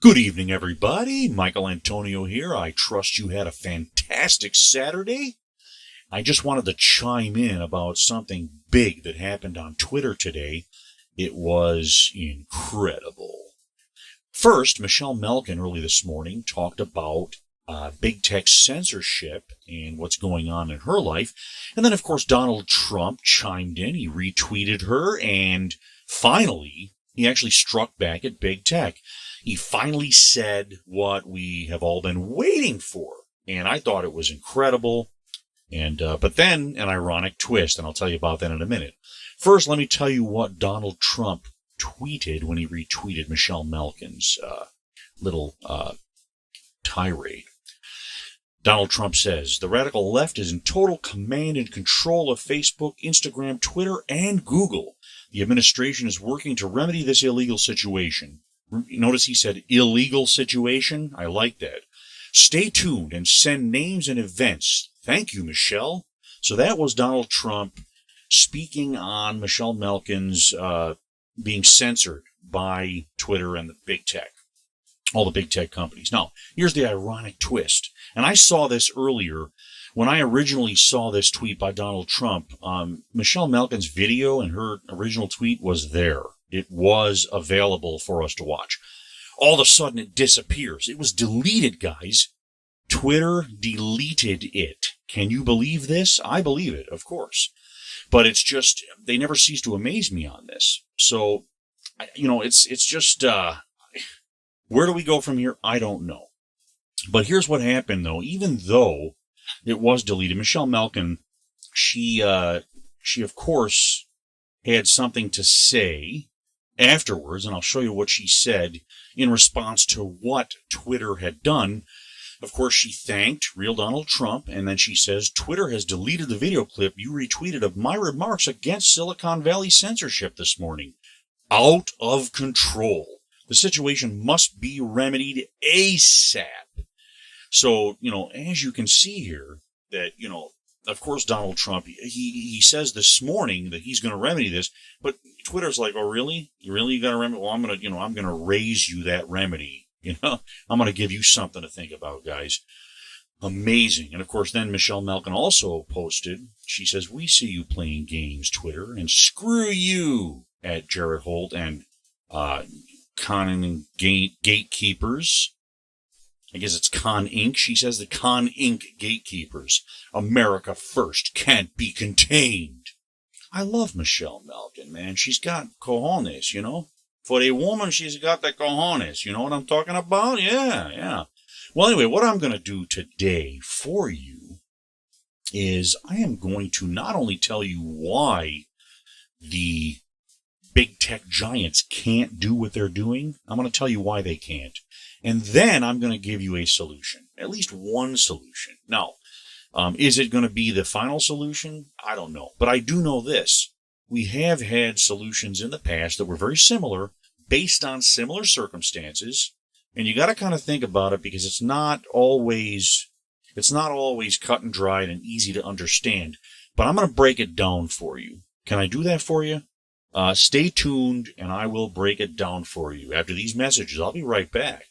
Good evening, everybody. Michaelantonio here. I trust you had a fantastic Saturday. I just wanted to chime in about something big that happened on Twitter today. It was incredible. First, Michelle Malkin early this morning talked about big tech censorship and what's going on in her life. And then, of course, Donald Trump chimed in. He retweeted her, and finally, he actually struck back at big tech. He finally said what we have all been waiting for, and I thought it was incredible. But then an ironic twist, and I'll tell you about that in a minute. First, let me tell you what Donald Trump tweeted when he retweeted Michelle Malkin's little tirade. Donald Trump says, "The radical left is in total command and control of Facebook, Instagram, Twitter, and Google. The administration is working to remedy this illegal situation." Notice he said illegal situation. I like that. "Stay tuned and send names and events. Thank you, Michelle." So that was Donald Trump speaking on Michelle Malkin's being censored by Twitter and the big tech, all the big tech companies. Now, here's the ironic twist. And I saw this earlier. When I originally saw this tweet by Donald Trump, Michelle Malkin's video and her original tweet was there. It was available for us to watch. All of a sudden, it disappears. It was deleted, guys. Twitter deleted it. Can you believe this? I believe it, of course. But it's just, they never cease to amaze me on this. So, it's just, where do we go from here? I don't know. But here's what happened, though. Even though it was deleted, Michelle Malkin, she of course had something to say afterwards, and I'll show you what she said in response to what Twitter had done. Of course, she thanked real Donald Trump, and then she says, "Twitter has deleted the video clip you retweeted of my remarks against Silicon Valley censorship this morning. Out of control. The situation must be remedied ASAP." So, as you can see here, that, of course, Donald Trump, he says this morning that he's going to remedy this, but Twitter's like, "Oh, really? You really got to remedy? Well, I'm going to raise you that remedy. I'm going to give you something to think about, guys." Amazing. And of course, then Michelle Malkin also posted, she says, "We see you playing games, Twitter, and screw you," at Jared Holt and Con and gatekeepers. I guess it's Con Inc. She says the Con Inc. gatekeepers. "America first can't be contained." I love Michelle Malkin, man. She's got cojones, For a woman, she's got the cojones. You know what I'm talking about? Yeah. Well, anyway, what I'm going to do today for you is I am going to not only tell you why the big tech giants can't do what they're doing, I'm going to tell you why they can't. And then I'm going to give you a solution, at least one solution. Now, is it going to be the final solution? I don't know. But I do know this. We have had solutions in the past that were very similar, based on similar circumstances. And you got to kind of think about it, because it's not always cut and dried and easy to understand. But I'm going to break it down for you. Can I do that for you? Stay tuned, and I will break it down for you. After these messages, I'll be right back.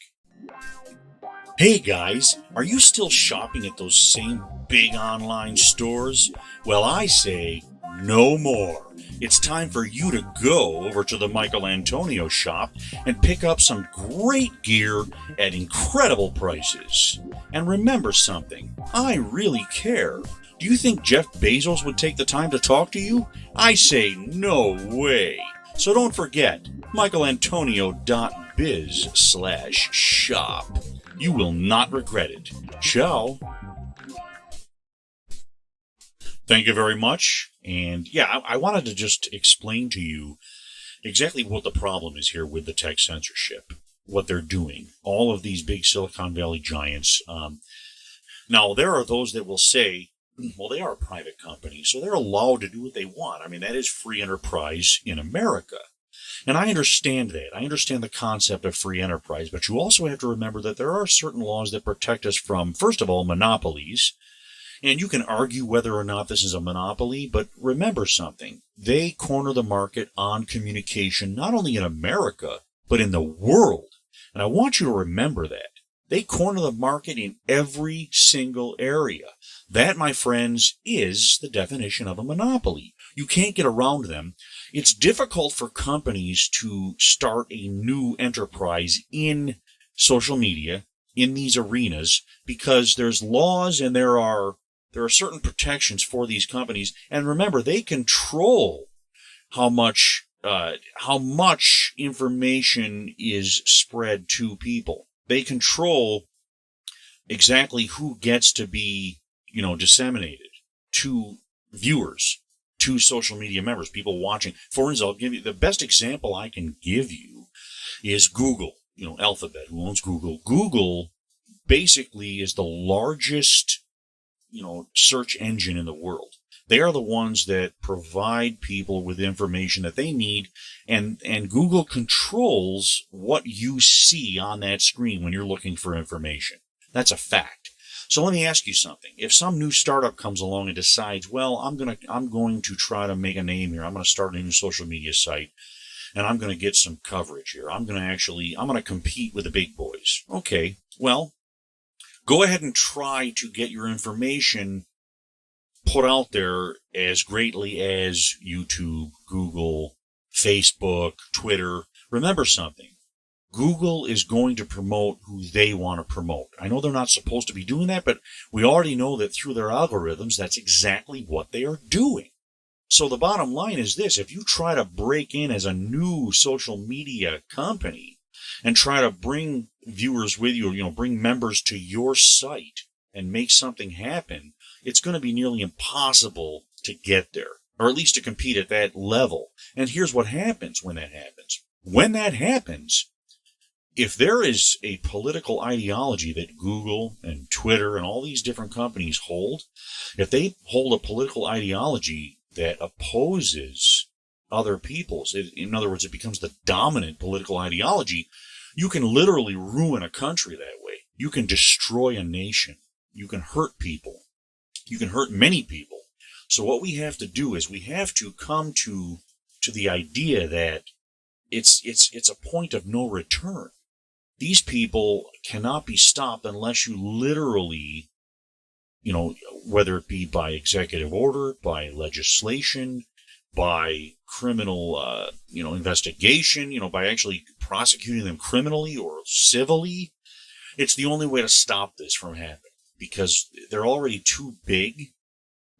Hey guys, are you still shopping at those same big online stores? Well, I say no more. It's time for you to go over to the Michaelantonio shop and pick up some great gear at incredible prices. And remember something, I really care. Do you think Jeff Bezos would take the time to talk to you? I say no way. So don't forget, michaelantonio.biz/shop. You will not regret it. Ciao. Thank you very much. And yeah, I wanted to just explain to you exactly what the problem is here with the tech censorship, what they're doing, all of these big Silicon Valley giants. Now, there are those that will say, well, they are a private company, so they're allowed to do what they want. I mean, that is free enterprise in America. And I understand that. I understand the concept of free enterprise, but you also have to remember that there are certain laws that protect us from, first of all, monopolies. And you can argue whether or not this is a monopoly, but remember something. They corner the market on communication, not only in America, but in the world. And I want you to remember that. They corner the market in every single area. That, my friends, is the definition of a monopoly. You can't get around them. It's difficult for companies to start a new enterprise in social media, in these arenas, because there's laws and there are certain protections for these companies. And remember, they control how much information is spread to people. They control exactly who gets to be, disseminated to viewers, to social media members, people watching. For instance, I'll give you the best example I can give you is Google, Alphabet, who owns Google. Google basically is the largest, search engine in the world. They are the ones that provide people with information that they need, and Google controls what you see on that screen when you're looking for information. That's a fact. So let me ask you something. If some new startup comes along and decides, well, I'm going to try to make a name here. I'm going to start a new social media site, and I'm going to get some coverage here. I'm going to compete with the big boys. Okay, well, go ahead and try to get your information put out there as greatly as YouTube, Google, Facebook, Twitter. Remember something. Google is going to promote who they want to promote. I know they're not supposed to be doing that, but we already know that through their algorithms, that's exactly what they are doing. So the bottom line is this. If you try to break in as a new social media company and try to bring viewers with you, bring members to your site and make something happen, it's going to be nearly impossible to get there, or at least to compete at that level. And here's what happens when that happens. When that happens, if there is a political ideology that Google and Twitter and all these different companies hold, if they hold a political ideology that opposes other people's, in other words, it becomes the dominant political ideology, you can literally ruin a country that way. You can destroy a nation. You can hurt people. You can hurt many people. So what we have to do is we have to come to the idea that it's a point of no return. These people cannot be stopped unless you literally, whether it be by executive order, by legislation, by criminal, investigation, by actually prosecuting them criminally or civilly. It's the only way to stop this from happening, because they're already too big.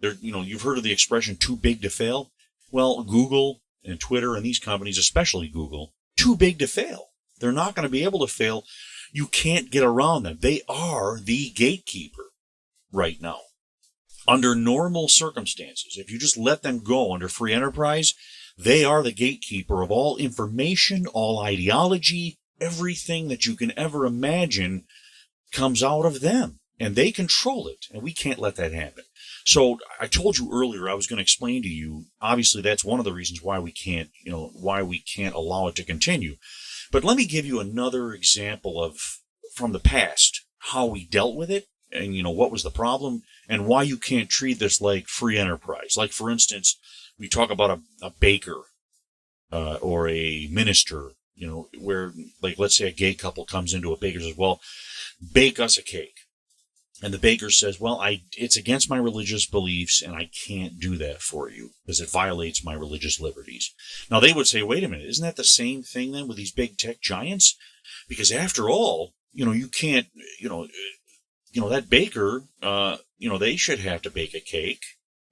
You've heard of the expression too big to fail. Well, Google and Twitter and these companies, especially Google, too big to fail. They're not going to be able to fail. You can't get around them. They are the gatekeeper right now. Under normal circumstances, if you just let them go under free enterprise, they are the gatekeeper of all information, all ideology, everything that you can ever imagine comes out of them. And they control it, and we can't let that happen. So I told you earlier I was going to explain to you, obviously that's one of the reasons why we can't allow it to continue. But let me give you another example from the past, how we dealt with it, and what was the problem, and why you can't treat this like free enterprise. Like, for instance, we talk about a baker or a minister, where, like, let's say a gay couple comes into a baker and says, well, bake us a cake. And the baker says, well, it's against my religious beliefs, and I can't do that for you because it violates my religious liberties. Now, they would say, wait a minute, isn't that the same thing then with these big tech giants? Because after all, you can't, that baker, they should have to bake a cake,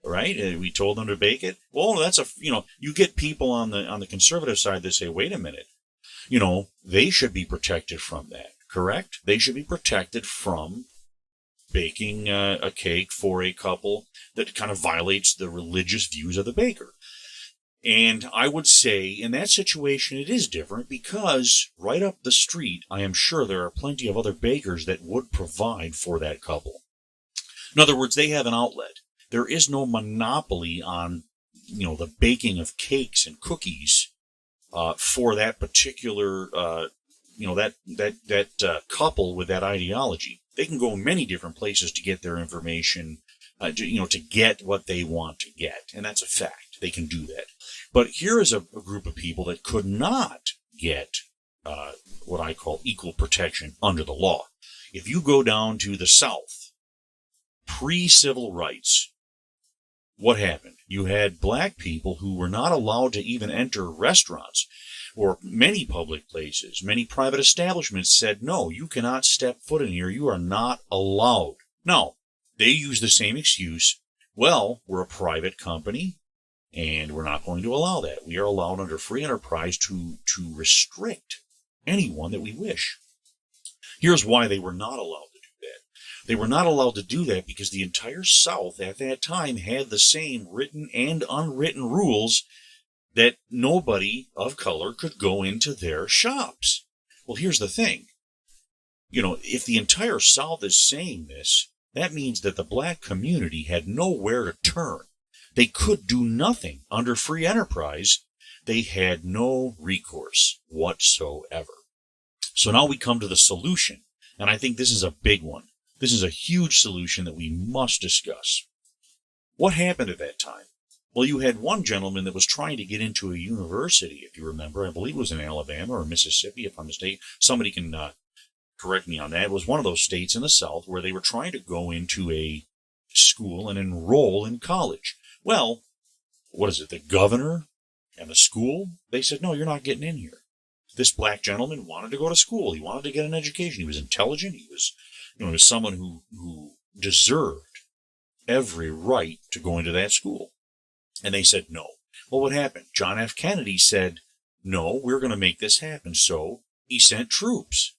right? We told them to bake it. Well, that's you get people on the conservative side that say, wait a minute, they should be protected from that, correct? They should be protected from baking a cake for a couple that kind of violates the religious views of the baker. And I would say in that situation it is different, because right up the street I am sure there are plenty of other bakers that would provide for that couple. In other words, they have an outlet. There is no monopoly on the baking of cakes and cookies for that particular that couple with that ideology. They can go many different places to get their information, to get what they want to get. And that's a fact. They can do that. But here is a group of people that could not get what I call equal protection under the law. If you go down to the South, pre-civil rights, what happened? You had black people who were not allowed to even enter restaurants or many public places. Many private establishments said, no, you cannot step foot in here. You are not allowed. No, they use the same excuse. Well, we're a private company, and we're not going to allow that. We are allowed under free enterprise to restrict anyone that we wish. Here's why they were not allowed to do that. They were not allowed to do that because the entire South at that time had the same written and unwritten rules that nobody of color could go into their shops. Well, here's the thing. If the entire South is saying this, that means that the black community had nowhere to turn. They could do nothing under free enterprise. They had no recourse whatsoever. So now we come to the solution, and I think this is a big one. This is a huge solution that we must discuss. What happened at that time? Well, you had one gentleman that was trying to get into a university, if you remember. I believe it was in Alabama or Mississippi, if I'm mistaken. Somebody can correct me on that. It was one of those states in the South where they were trying to go into a school and enroll in college. Well, what is it? The governor and the school, they said, no, you're not getting in here. This black gentleman wanted to go to school. He wanted to get an education. He was intelligent. He was, he was someone who deserved every right to go into that school. And they said no. Well, what happened? John F. Kennedy said, no, we're going to make this happen. So he sent troops.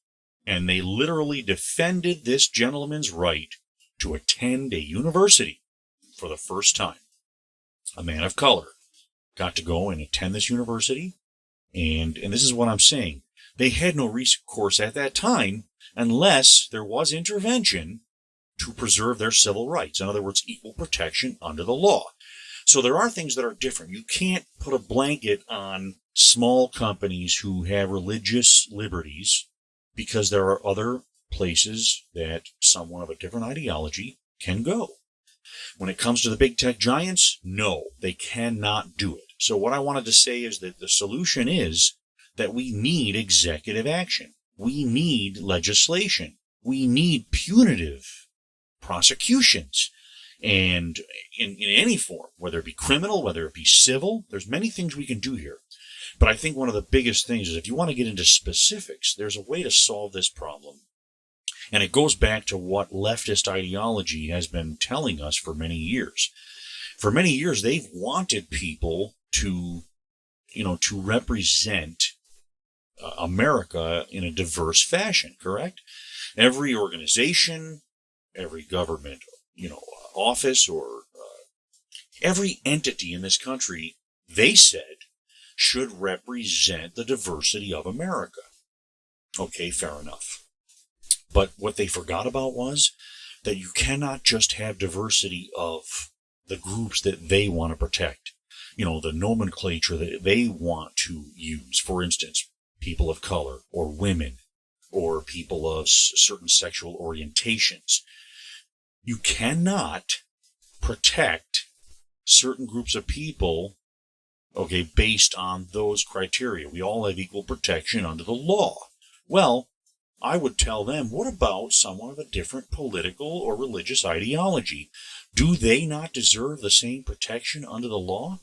And they literally defended this gentleman's right to attend a university for the first time. A man of color got to go and attend this university. And this is what I'm saying. They had no recourse at that time unless there was intervention to preserve their civil rights. In other words, equal protection under the law. So there are things that are different. You can't put a blanket on small companies who have religious liberties because there are other places that someone of a different ideology can go. When it comes to the big tech giants, no, they cannot do it. So what I wanted to say is that the solution is that we need executive action. We need legislation. We need punitive prosecutions. And in any form, whether it be criminal, whether it be civil, there's many things we can do here. But I think one of the biggest things is if you want to get into specifics, there's a way to solve this problem. And it goes back to what leftist ideology has been telling us for many years. For many years, they've wanted people to represent America in a diverse fashion, correct? Every organization, every government, office or every entity in this country, they said, should represent the diversity of America. Okay, fair enough. But what they forgot about was that you cannot just have diversity of the groups that they want to protect. The nomenclature that they want to use. For instance, people of color or women or people of certain sexual orientations. You cannot protect certain groups of people, based on those criteria. We all have equal protection under the law. Well, I would tell them, what about someone of a different political or religious ideology? Do they not deserve the same protection under the law?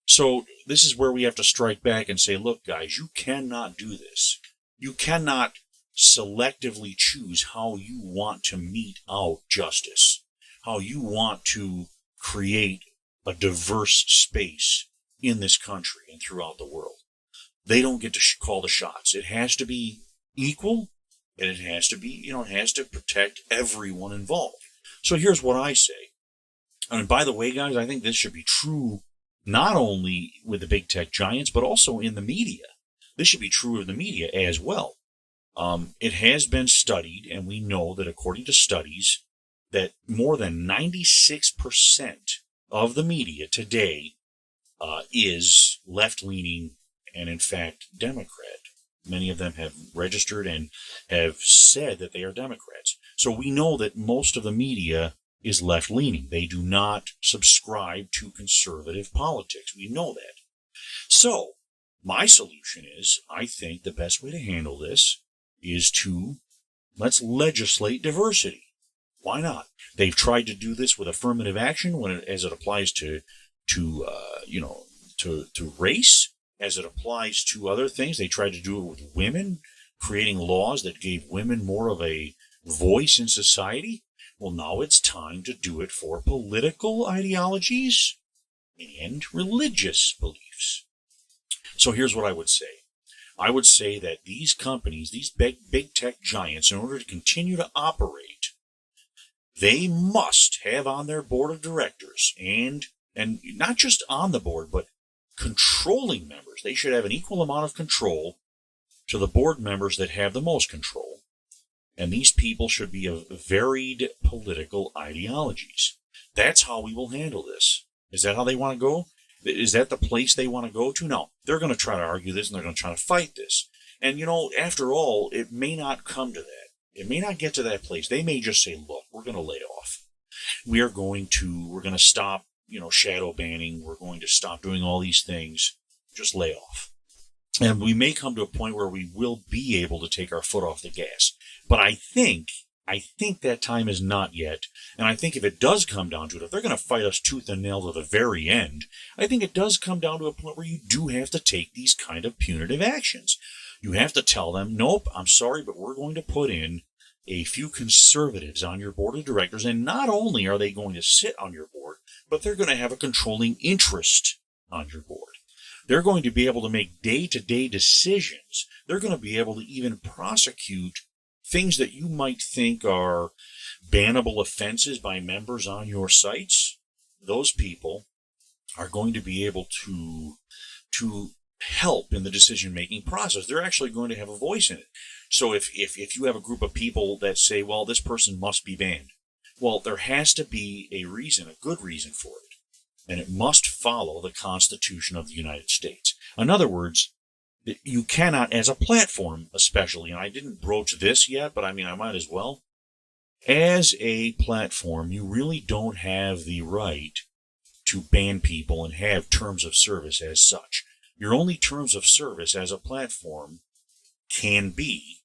So this is where we have to strike back and say, look, guys, you cannot do this. You cannot selectively choose how you want to mete out justice, how you want to create a diverse space in this country and throughout the world. They don't get to call the shots. It has to be equal, and it has to be, it has to protect everyone involved. So here's what I say. And by the way, guys, I think this should be true not only with the big tech giants, but also in the media. This should be true of the media as well. It has been studied, and we know that according to studies, that more than 96% of the media today is left-leaning and, in fact, Democrat. Many of them have registered and have said that they are Democrats. So we know that most of the media is left-leaning. They do not subscribe to conservative politics. We know that. So My solution is, I think the best way to handle this is to let's legislate diversity. Why not? They've tried to do this with affirmative action as it applies to race, as it applies to other things. They tried to do it with women, creating laws that gave women more of a voice in society. Well, now it's time to do it for political ideologies and religious beliefs. So here's what I would say. I would say that these companies, these big tech giants, in order to continue to operate, they must have on their board of directors, and not just on the board, but controlling members. They should have an equal amount of control to the board members that have the most control. And these people should be of varied political ideologies. That's how we will handle this. Is that how they want to go? Is that the place they want to go to? No. They're going to try to argue this, and they're going to try to fight this. And, after all, it may not come to that. It may not get to that place. They may just say, look, we're going to lay off. We're going to stop, shadow banning. We're going to stop doing all these things. Just lay off. And we may come to a point where we will be able to take our foot off the gas. But I think that time is not yet. And I think if it does come down to it, if they're going to fight us tooth and nail to the very end, I think it does come down to a point where you do have to take these kind of punitive actions. You have to tell them, nope, I'm sorry, but we're going to put in a few conservatives on your board of directors. And not only are they going to sit on your board, but they're going to have a controlling interest on your board. They're going to be able to make day-to-day decisions. They're going to be able to even prosecute things that you might think are bannable offenses by members on your sites. Those people are going to be able to help in the decision-making process. They're actually going to have a voice in it. So if you have a group of people that say, well, this person must be banned, well, there has to be a reason, a good reason for it. And it must follow the Constitution of the United States. In other words, you cannot, as a platform especially, and I didn't broach this yet, but I might as well. As a platform, you really don't have the right to ban people and have terms of service as such. Your only terms of service as a platform can be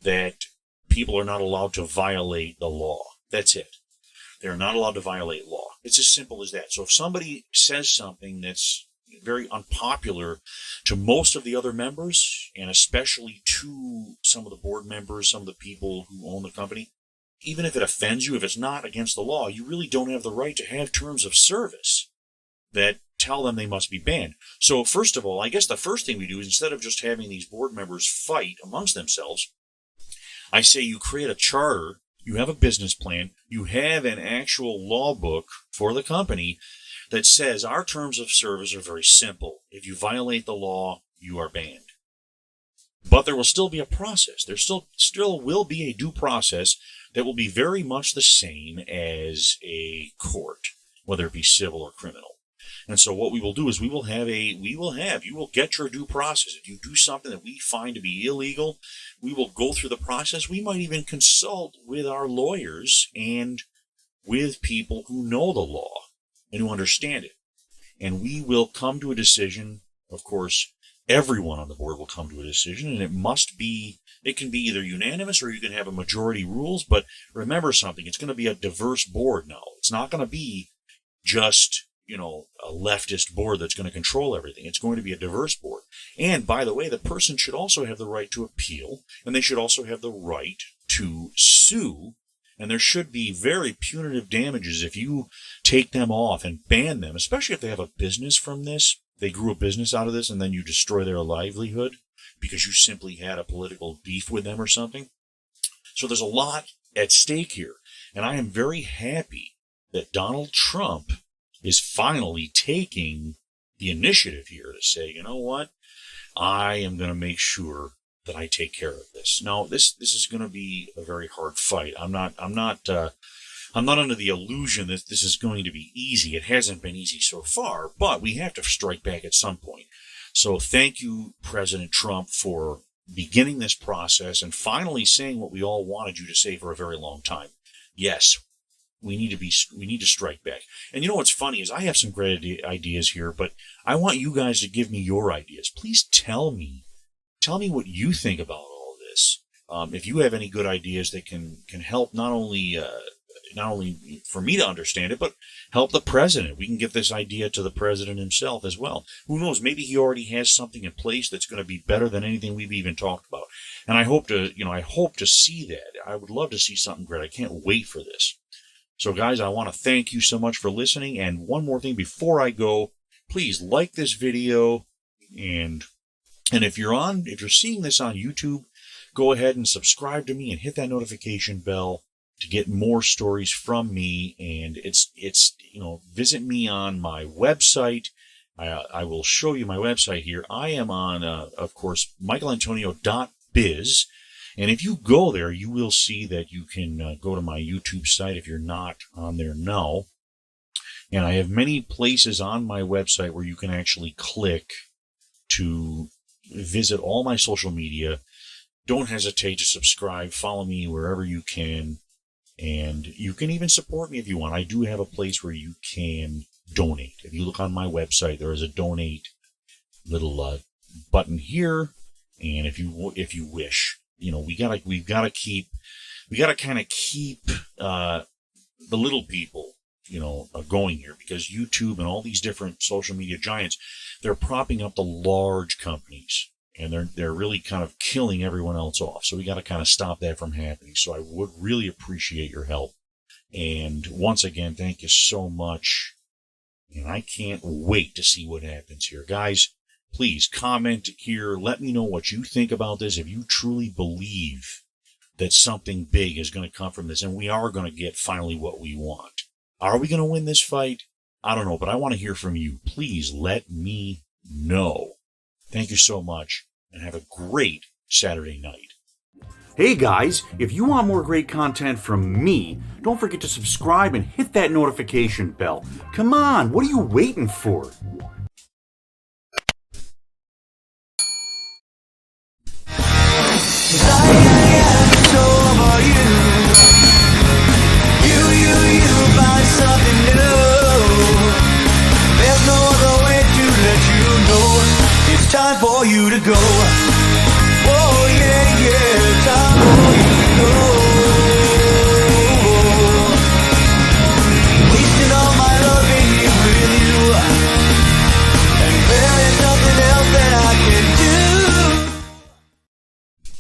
that people are not allowed to violate the law. That's it. They're not allowed to violate law. It's as simple as that. So if somebody says something that's very unpopular to most of the other members, and especially to some of the board members, some of the people who own the company, even if it offends you, if it's not against the law, you really don't have the right to have terms of service that tell them they must be banned. So first of all, I guess the first thing we do is, instead of just having these board members fight amongst themselves, I say you create a charter, you have a business plan, you have an actual law book for the company that says our terms of service are very simple. If you violate the law, you are banned. But there will still be a process. There still will be a due process that will be very much the same as a court, whether it be civil or criminal. And so what we will do is you will get your due process. If you do something that we find to be illegal, we will go through the process. We might even consult with our lawyers and with people who know the law and who understand it. And we will come to a decision. Of course, everyone on the board will come to a decision, and it can be either unanimous or you can have a majority rules. But remember something, it's going to be a diverse board now. It's not going to be just, a leftist board that's going to control everything. It's going to be a diverse board. And by the way, the person should also have the right to appeal, and they should also have the right to sue. And there should be very punitive damages if you take them off and ban them, especially if they have a business from this. They grew a business out of this, and then you destroy their livelihood because you simply had a political beef with them or something. So there's a lot at stake here. And I am very happy that Donald Trump is finally taking the initiative here to say, you know what? I am going to make sure that I take care of this. Now, this is going to be a very hard fight. I'm not under the illusion that this is going to be easy. It hasn't been easy so far, but we have to strike back at some point. So thank you, President Trump, for beginning this process and finally saying what we all wanted you to say for a very long time. Yes, we need to strike back. And you know what's funny is I have some great ideas here, but I want you guys to give me your ideas. Please tell me what you think about all this. If you have any good ideas that can help not only for me to understand it, but help the president. We can get this idea to the president himself as well. Who knows? Maybe he already has something in place that's going to be better than anything we've even talked about. And I hope to see that. I would love to see something great. I can't wait for this. So guys, I want to thank you so much for listening. And one more thing before I go, please like this video. And if you're seeing this on YouTube, go ahead and subscribe to me and hit that notification bell to get more stories from me. And it's visit me on my website. I will show you my website here. I am on, of course, michaelantonio.biz. And if you go there, you will see that you can go to my YouTube site if you're not on there now. And I have many places on my website where you can actually click to visit all my social media. Don't hesitate to subscribe. Follow me wherever you can. And you can even support me if you want. I do have a place where you can donate. If you look on my website, there is a donate little button here. And if you wish, we gotta kind of keep the little people, going here, because YouTube and all these different social media giants, they're propping up the large companies. And they're really kind of killing everyone else off. So we got to kind of stop that from happening. So I would really appreciate your help. And once again, thank you so much. And I can't wait to see what happens here. Guys, please comment here. Let me know what you think about this. If you truly believe that something big is going to come from this, and we are going to get finally what we want. Are we going to win this fight? I don't know, but I want to hear from you. Please let me know. Thank you so much, and have a great Saturday night. Hey guys, if you want more great content from me, don't forget to subscribe and hit that notification bell. Come on, what are you waiting for? Time for you to go.